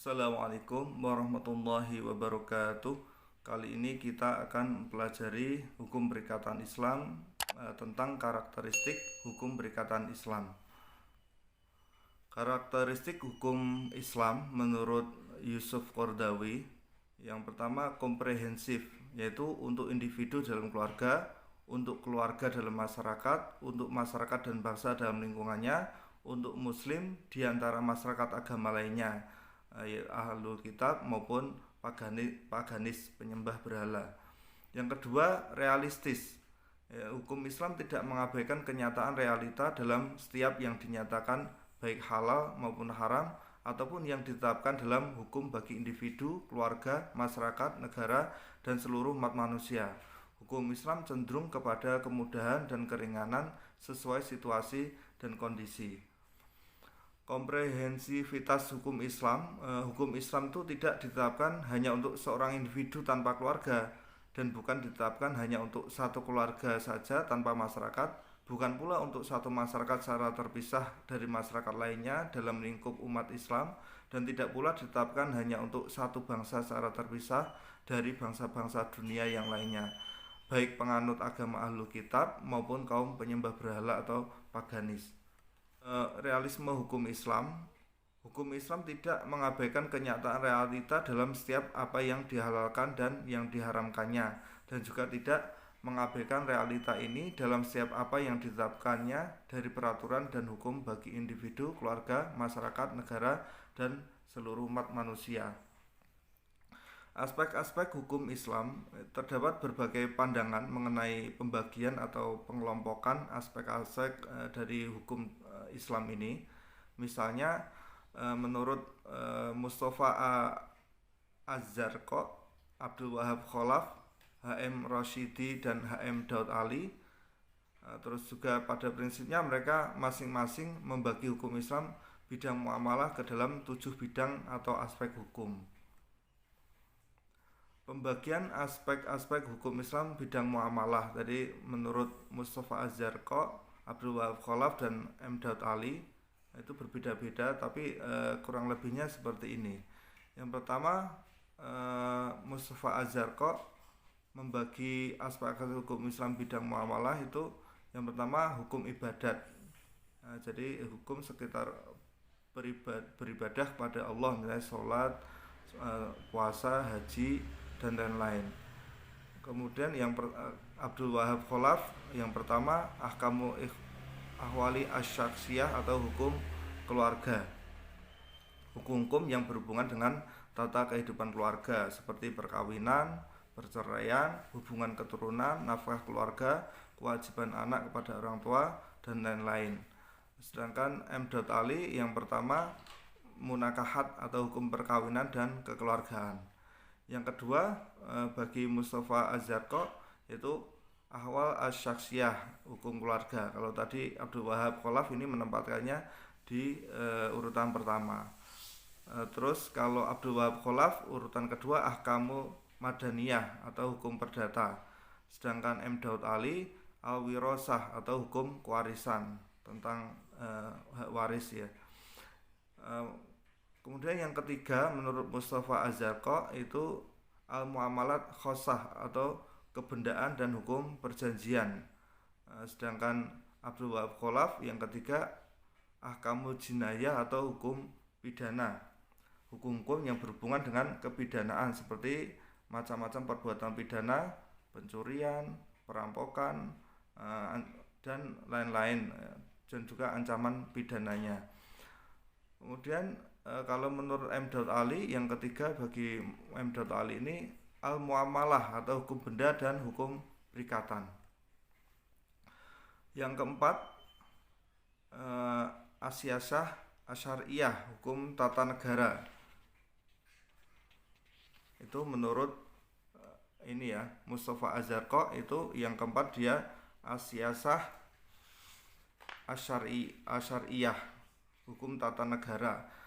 Assalamualaikum warahmatullahi wabarakatuh. Kali ini kita akan mempelajari hukum perikatan Islam tentang karakteristik hukum perikatan Islam. Karakteristik hukum Islam menurut Yusuf Qaradawi, yang pertama komprehensif, yaitu untuk individu dalam keluarga, untuk keluarga dalam masyarakat, untuk masyarakat dan bangsa dalam lingkungannya, untuk muslim di antara masyarakat agama lainnya, ahlul kitab maupun paganis penyembah berhala. Yang kedua, realistis. Hukum Islam tidak mengabaikan kenyataan realita dalam setiap yang dinyatakan baik halal maupun haram ataupun yang ditetapkan dalam hukum bagi individu, keluarga, masyarakat, negara, dan seluruh umat manusia. Hukum Islam cenderung kepada kemudahan dan keringanan sesuai situasi dan kondisi. Komprehensivitas hukum Islam, hukum Islam itu tidak ditetapkan hanya untuk seorang individu tanpa keluarga, dan bukan ditetapkan hanya untuk satu keluarga saja tanpa masyarakat, bukan pula untuk satu masyarakat secara terpisah dari masyarakat lainnya dalam lingkup umat Islam, dan tidak pula ditetapkan hanya untuk satu bangsa secara terpisah dari bangsa-bangsa dunia yang lainnya, baik penganut agama ahlul kitab maupun kaum penyembah berhala atau paganis. Realisme hukum Islam tidak mengabaikan kenyataan realita dalam setiap apa yang dihalalkan dan yang diharamkannya, dan juga tidak mengabaikan realita ini dalam setiap apa yang ditetapkannya dari peraturan dan hukum bagi individu, keluarga, masyarakat, negara, dan seluruh umat manusia. Aspek-aspek hukum Islam terdapat berbagai pandangan mengenai pembagian atau pengelompokan aspek-aspek dari hukum Islam ini. Misalnya menurut Mustafa Az-Zarqa, Abdul Wahab Khalaf, H.M. Rashidi, dan H.M. Daud Ali. Terus juga pada prinsipnya mereka masing-masing membagi hukum Islam bidang muamalah ke dalam 7 bidang atau aspek hukum. Pembagian aspek-aspek hukum Islam bidang muamalah tadi menurut Mustafa Az-Zarqa, Abdul Wahab Khalaf, dan M. Daud Ali itu berbeda-beda, tapi kurang lebihnya seperti ini. Yang pertama, Mustafa Az-Zarqa membagi aspek hukum Islam bidang muamalah itu yang pertama hukum ibadat. Jadi hukum sekitar beribadah kepada Allah, misalnya sholat, puasa, haji, dan lain-lain. Kemudian Abdul Wahab Khalaf yang pertama ahkamu ahwali asyaksiyah atau hukum keluarga, hukum-hukum yang berhubungan dengan tata kehidupan keluarga seperti perkawinan, perceraian, hubungan keturunan, nafkah keluarga, kewajiban anak kepada orang tua, dan lain-lain. Sedangkan M. Ali yang pertama munakahat atau hukum perkawinan dan kekeluargaan. Yang kedua bagi Mustafa Az-Zarqa yaitu ahwal asyaksiyah, hukum keluarga. Kalau tadi Abdul Wahab Khalaf ini menempatkannya di urutan pertama. Terus kalau Abdul Wahab Khalaf urutan kedua ahkamu madaniyah atau hukum perdata. Sedangkan M. Daud Ali al-wirasah atau hukum kewarisan, tentang hak waris ya. Kemudian yang ketiga menurut Mustafa Az-Zarqa itu al-muamalat khossah atau kebendaan dan hukum perjanjian. Sedangkan Abdul Wahab Khalaf yang ketiga ahkamul jinayah atau hukum pidana, hukum-hukum yang berhubungan dengan kepidanaan seperti macam-macam perbuatan pidana, pencurian, perampokan, dan lain-lain, dan juga ancaman pidananya. Kemudian kalau menurut M. Daud Ali yang ketiga bagi M. Daud Ali ini al-muamalah atau hukum benda dan hukum perikatan. Yang keempat asiyasah asyariyah, hukum tata negara. Itu menurut ini ya Mustafa Az-Zarqa itu yang keempat dia asiyasah asyariyah, hukum tata negara.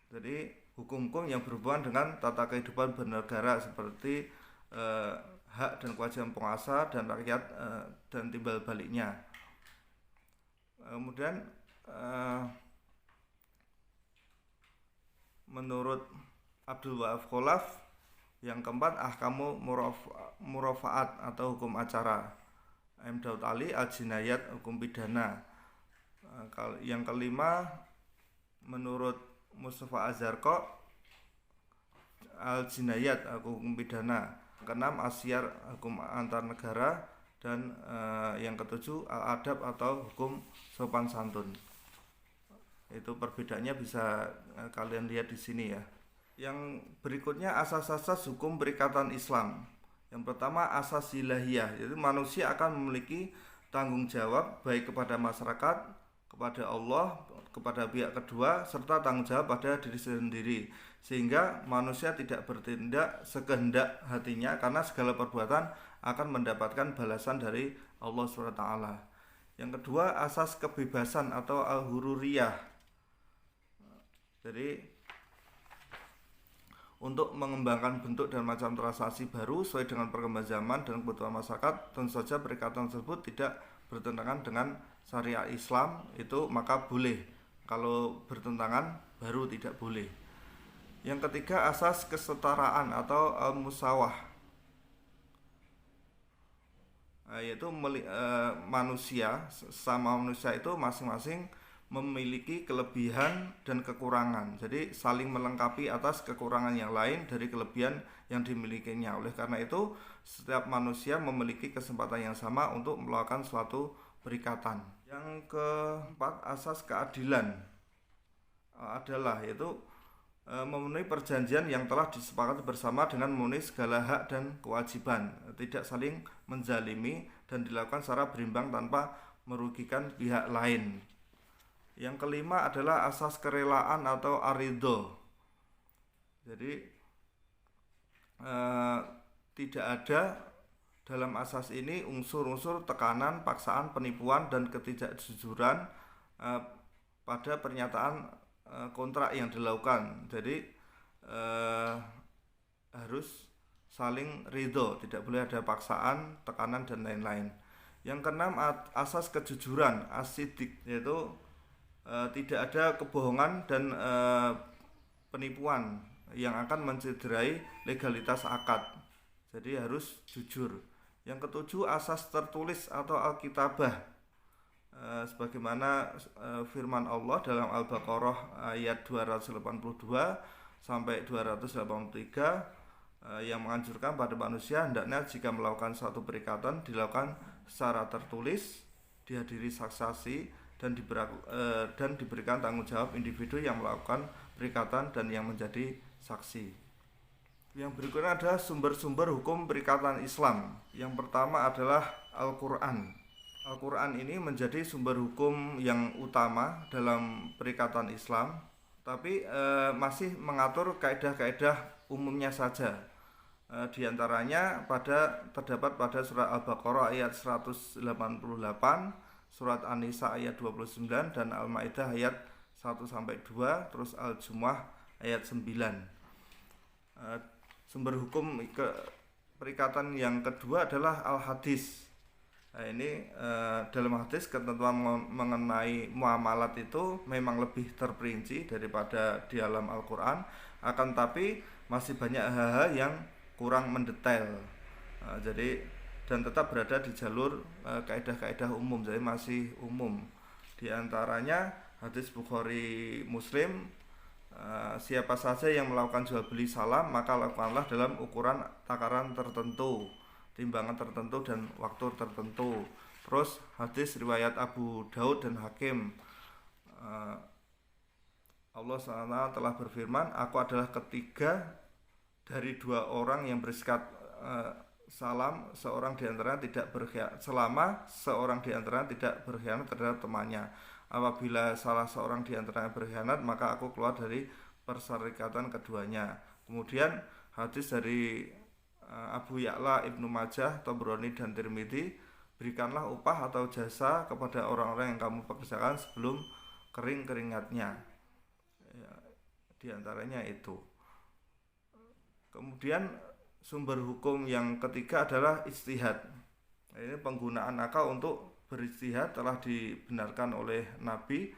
Jadi hukum-hukum yang berhubungan dengan tata kehidupan bernegara seperti hak dan kewajiban penguasa dan rakyat dan timbal baliknya. Kemudian menurut Abdul Wahab Kholaf. Yang keempat, ahkamu murafaat atau hukum acara. M. Daud Ali, al-jinayat, hukum pidana. Yang kelima, menurut Mustafa Azharko, al-jinayat, hukum pidana. Keenam, asyar, hukum antar negara. Dan yang ketujuh, al-adab atau hukum sopan santun. Itu perbedaannya bisa kalian lihat di sini ya. Yang berikutnya asas-asas hukum perikatan Islam. Yang pertama, asas ilahiyah, yaitu manusia akan memiliki tanggung jawab baik kepada masyarakat, kepada Allah, kepada pihak kedua, serta tanggung jawab pada diri sendiri, sehingga manusia tidak bertindak sekehendak hatinya karena segala perbuatan akan mendapatkan balasan dari Allah SWT. Yang kedua, asas kebebasan atau al-hururiyah. Jadi untuk mengembangkan bentuk dan macam transaksi baru sesuai dengan perkembangan zaman dan kebutuhan masyarakat, tentu saja perikatan tersebut tidak bertentangan dengan syariat Islam, itu maka boleh. Kalau bertentangan baru tidak boleh. Yang ketiga, asas kesetaraan atau al-musawah, yaitu manusia sama manusia itu masing-masing memiliki kelebihan dan kekurangan. Jadi saling melengkapi atas kekurangan yang lain dari kelebihan yang dimilikinya. Oleh karena itu, setiap manusia memiliki kesempatan yang sama untuk melakukan suatu perikatan. Yang keempat, asas keadilan adalah yaitu memenuhi perjanjian yang telah disepakati bersama dengan memenuhi segala hak dan kewajiban, tidak saling menzalimi dan dilakukan secara berimbang tanpa merugikan pihak lain. Yang kelima adalah asas kerelaan atau aridho. Jadi tidak ada dalam asas ini unsur-unsur tekanan, paksaan, penipuan, dan ketidakjujuran pada pernyataan kontrak yang dilakukan. Jadi harus saling ridho, tidak boleh ada paksaan, tekanan, dan lain-lain. Yang keenam, asas kejujuran, asidik, yaitu tidak ada kebohongan dan penipuan yang akan mencederai legalitas akad. Jadi harus jujur. Yang ketujuh, asas tertulis atau alkitabah, sebagaimana firman Allah dalam Al-Baqarah ayat 282 sampai 283 yang menganjurkan pada manusia hendaknya jika melakukan suatu perikatan dilakukan secara tertulis, dihadiri saksi dan diberikan tanggung jawab individu yang melakukan perikatan dan yang menjadi saksi. Yang berikutnya adalah sumber-sumber hukum perikatan Islam. Yang pertama adalah Al-Quran. Al-Quran ini menjadi sumber hukum yang utama dalam perikatan Islam, tapi masih mengatur kaidah-kaidah umumnya saja. Di antaranya terdapat pada surat Al-Baqarah ayat 188, surat An-Nisa ayat 29, dan Al-Maidah ayat 1-2, terus Al-Jumu'ah ayat 9. Sumber hukum perikatan yang kedua adalah Al-Hadis. Ini dalam hadis ketentuan mengenai muamalat itu memang lebih terperinci daripada di dalam Al-Quran, akan tapi masih banyak hal-hal yang kurang mendetail. Dan tetap berada di jalur kaidah-kaidah umum, jadi masih umum. Di antaranya hadis Bukhari Muslim, siapa saja yang melakukan jual beli salam maka lakukanlah dalam ukuran takaran tertentu, timbangan tertentu, dan waktu tertentu. Terus hadis riwayat Abu Daud dan Hakim, Allah SWT telah berfirman, aku adalah ketiga dari dua orang yang bersikap salam seorang di antara tidak berkhianat, selama seorang di antara tidak berkhianat terhadap temannya. Apabila salah seorang di antara berkhianat, maka aku keluar dari perserikatan keduanya. Kemudian hadis dari Abu Ya'la, Ibnu Majah, Tabrani, dan Tirmidzi, berikanlah upah atau jasa kepada orang-orang yang kamu pekerjakan sebelum kering keringatnya. Di antaranya itu. Kemudian sumber hukum yang ketiga adalah ijtihad. Ini penggunaan akal untuk beristihad telah dibenarkan oleh Nabi.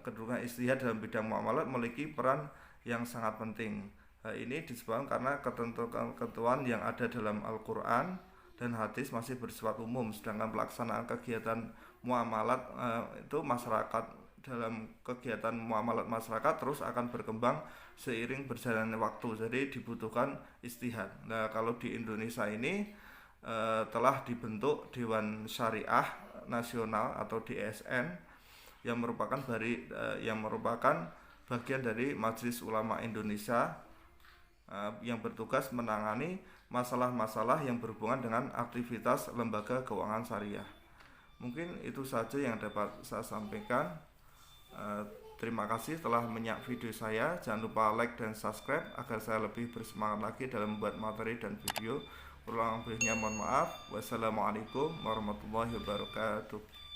Kedudukan ijtihad dalam bidang muamalat memiliki peran yang sangat penting. Hal ini disebabkan karena ketentuan yang ada dalam Al-Quran dan hadis masih bersifat umum, sedangkan pelaksanaan kegiatan muamalat itu masyarakat, dalam kegiatan muamalat masyarakat terus akan berkembang seiring berjalannya waktu, jadi dibutuhkan istihad. Nah, kalau di Indonesia ini telah dibentuk Dewan Syariah Nasional atau DSN yang merupakan bagian dari Majelis Ulama Indonesia yang bertugas menangani masalah-masalah yang berhubungan dengan aktivitas lembaga keuangan syariah. Mungkin itu saja yang dapat saya sampaikan. Terima kasih telah menyimak video saya. Jangan lupa like dan subscribe agar saya lebih bersemangat lagi dalam membuat materi dan video. Kurang lebihnya mohon maaf. Wassalamualaikum warahmatullahi wabarakatuh.